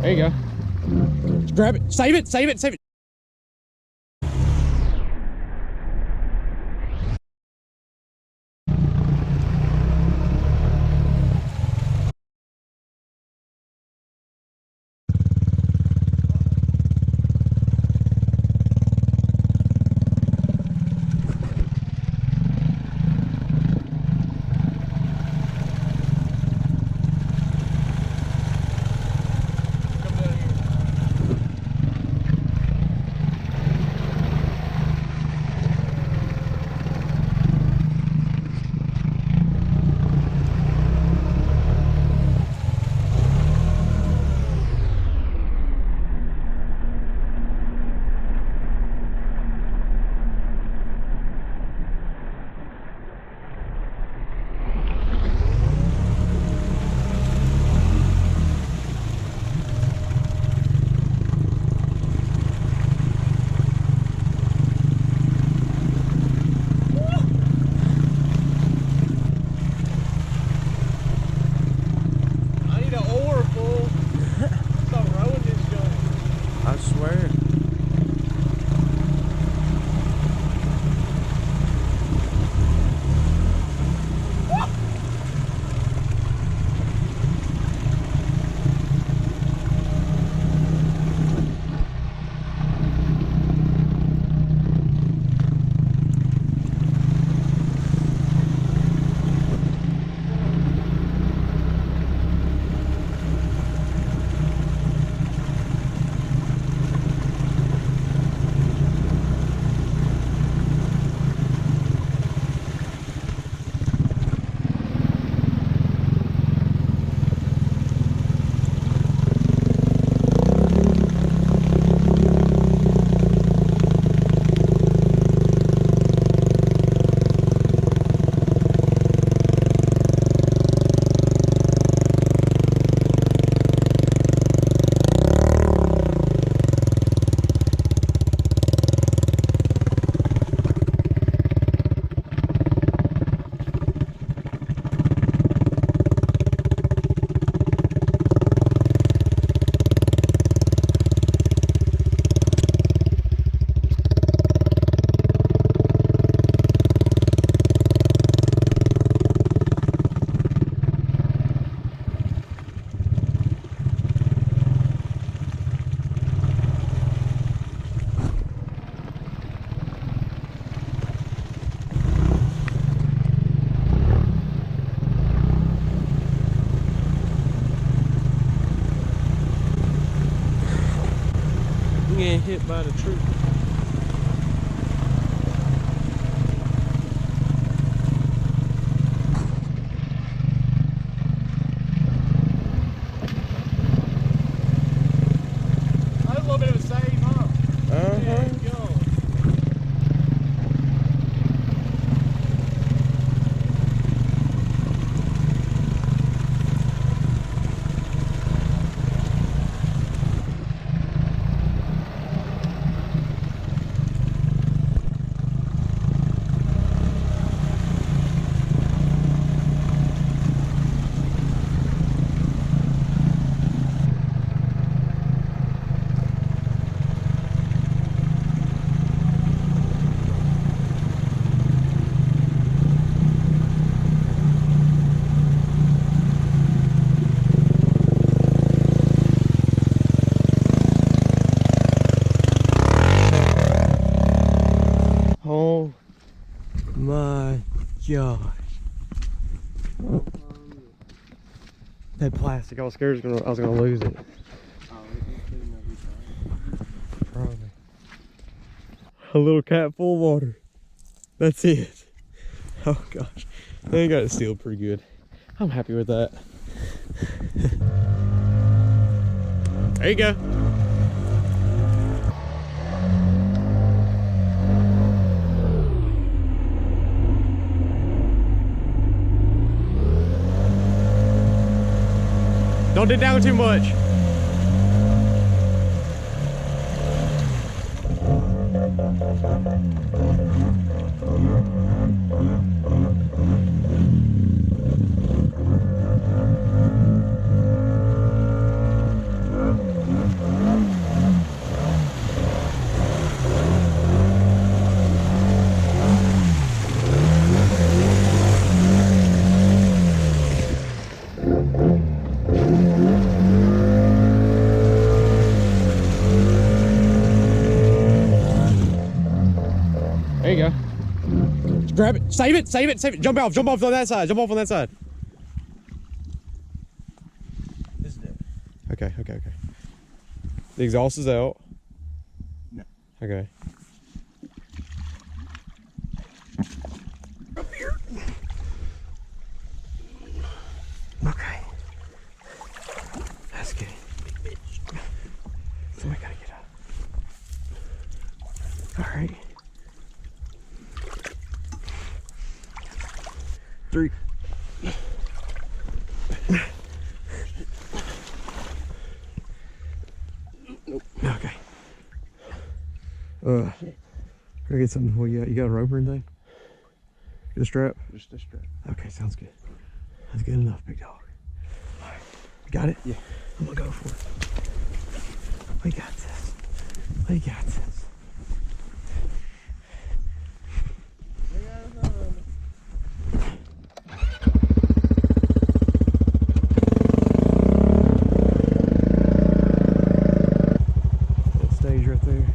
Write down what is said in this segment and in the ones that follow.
There you go. Just grab it. Save it. Save it. Save it. I swear. Getting hit by the tree. That was a little bit of a save, huh? Uh-huh. Oh my gosh. That plastic, I was scared I was gonna lose it. Probably. A little cat full of water. That's it. Oh gosh. They got it sealed pretty good. I'm happy with that. There you go. Don't dig down too much. Grab it. Save it. Save it. Save it. Jump off. Jump off on that side. Jump off on that side. This is it. Okay. The exhaust is out. No. Okay. Up here. Okay. That's good. So I gotta get up. All right. 3. Okay. Gotta get something. Well, you got a rope or anything? Get a strap? Just this strap. Okay, sounds good. That's good enough, big dog. All right. Got it? Yeah. I'm gonna go for it. We got this. We got this. That stays right there.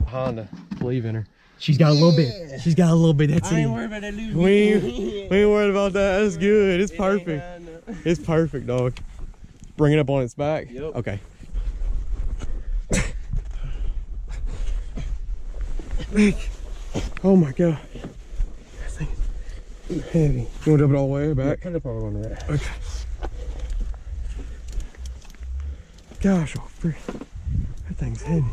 Honda, believe in her. She's got a little bit. She's got a little bit. That's I it. ain't worried about that loose. We ain't worried about that. That's good. It's perfect. It's perfect, dog. Bring it up on its back. Yep. Okay. Oh my god. That thing is heavy. You want to dump it all the way back? Put it up on the rack. Okay. Gosh, oh, that thing's heavy.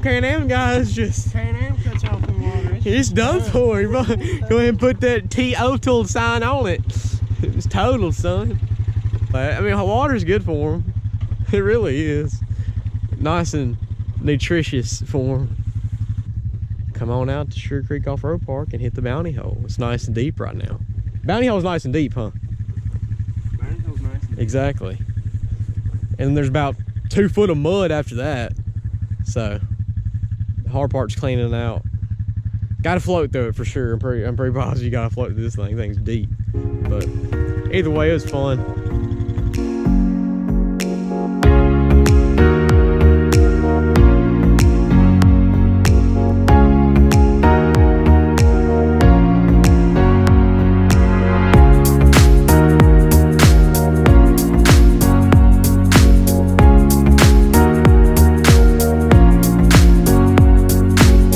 Can-Am guys just Can-Am cuts off the water. it's done for him. Go ahead and put that T-Total sign on it. It's total, son. I mean, water's good for him. It really is. Nice and nutritious for him. Come on out to Sugar Creek Off-Road Park and hit the bounty hole. It's nice and deep right now. Bounty hole's nice and deep, huh? Bounty hole's nice. Exactly. And there's about 2 foot of mud after that. So the hard part's cleaning it out. Gotta float through it for sure. I'm pretty positive you gotta float through this thing. Thing's deep. But either way, it was fun.